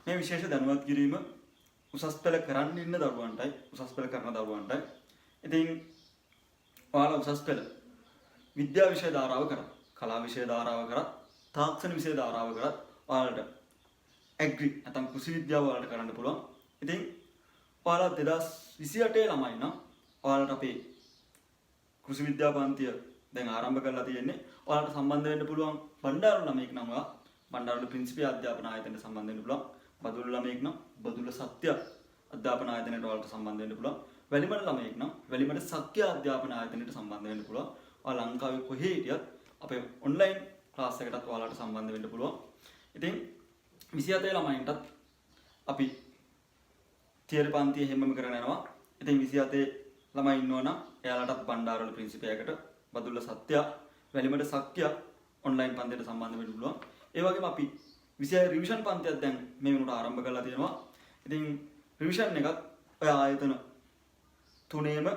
මේ විශේෂ දැනුවත් කිරීම උසස් පෙළ කරන්න ඉන්න දරුවන්ටයි උසස් පෙළ කරන දරුවන්ටයි. ඉතින් ඔයාලා උසස් පෙළ විද්‍යා විෂය ධාරාව කරා, කලා විෂය ධාරාව කරා, තාක්ෂණ විෂය ධාරාව කරා ඔයාලට ඇග්‍රි නැත්නම් කෘෂි විද්‍යාව ඔයාලට කරන්න පුළුවන්. ඉතින් ඔයාලා 2028 ළමයි නම් ඔයාලට අපේ කෘෂි විද්‍යා පන්තිය දැන් ආරම්භ කරලා තියෙන්නේ. ඔයාලට සම්බන්ධ වෙන්න පුළුවන් බණ්ඩාරු ළමයෙක් නම් ඔයා බණ්ඩාරු ප්‍රින්සිපල් අධ්‍යාපන ආයතනයට සම්බන්ධ වෙන්න පුළුවන්. බදුල්ල ළමයෙක් නම් බදුල්ල සත්‍ය අධ්‍යාපන ආයතනයට ඔයාලට සම්බන්ධ වෙන්න පුළුවන්. වැලිමඩ ළමයෙක් නම් වැලිමඩ සත්‍ය අධ්‍යාපන ආයතනයට සම්බන්ධ වෙන්න පුළුවන්. ඔයාලා ලංකාවේ කොහේ හිටියත් අපේ ඔන්ලයින් ක්ලාස් එකකටත් ඔයාලට සම්බන්ධ වෙන්න පුළුවන්. ඉතින් 27 ළමයින්ටත් අපි තියරි පන්තිය හැමම කරගෙන යනවා. ඉතින් 27 ළමයි ඉන්නවනම් එයාලටත් බණ්ඩාරවල ප්‍රින්සිපල් එකකට බදුල්ල සත්‍ය වැලිමඩ සත්‍ය ඔන්ලයින් පන්තියට සම්බන්ධ වෙන්න පුළුවන්. ඒ වගේම අපි 26 රිවිෂන් පන්තියක් දැන් මේ වෙනකොට ආරම්භ කරලා තියෙනවා. ඉතින් රිවිෂන් එකත් ඔය ආයතන තුනේම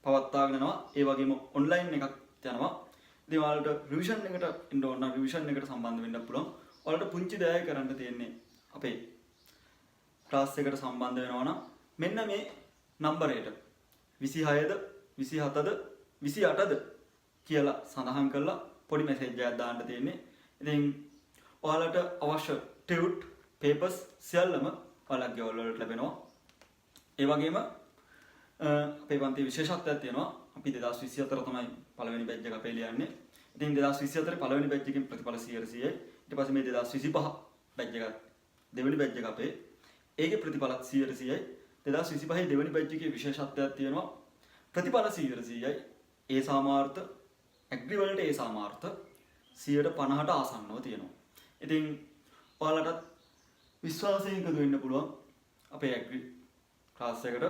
පවත්වාගෙන යනවා. ඒ වගේම ඔන්ලයින් එකක් යනවා. ඉතින් ඔයාලට රිවිෂන් එකට එන්න ඕන නම් රිවිෂන් එකට සම්බන්ධ වෙන්න පුළුවන්. ඔයාලට පුංචි දෙයක් කරන්න තියෙන්නේ අපේ ක්ලාස් එකට සම්බන්ධ වෙනවා නම් මෙන්න මේ නම්බරයට 26ද 27ද 28ද කියලා සඳහන් කරලා පොඩි මැසේජ් එකක් දාන්න තියෙන්නේ. ඉතින් ඔයාලට අවශ්‍ය ටියුට් පේපර්ස් සියල්ලම ඔයාලගේ ගෙවල් වලට ලැබෙනවා. ඒ වගේම අපේ පන්තියේ විශේෂත්වයක් තියෙනවා. අපි 2024 තමයි පළවෙනි බැච් එක අපේ ලියන්නේ. ඉතින් 2024 පළවෙනි බැච් එකකින් ප්‍රතිඵල 100%යි. ඊට පස්සේ මේ 2025 බැච් එක දෙවෙනි බැච් එක අපේ ඒකේ ප්‍රතිඵලත් 100%යි. 2025 දෙවෙනි බැච් එකේ විශේෂත්වයක් තියෙනවා. ප්‍රතිඵල 100%යි. ඒ සාමාර්ථ ඇග්‍රි වලට ඒ සාමාර්ථ 50%ට ආසන්නව තියෙනවා. ඉතින් ඔයාලටත් විශ්වාසයෙන් එකතු වෙන්න පුළුවන් අපේ ඇග්‍රි ක්ලාස් එකට.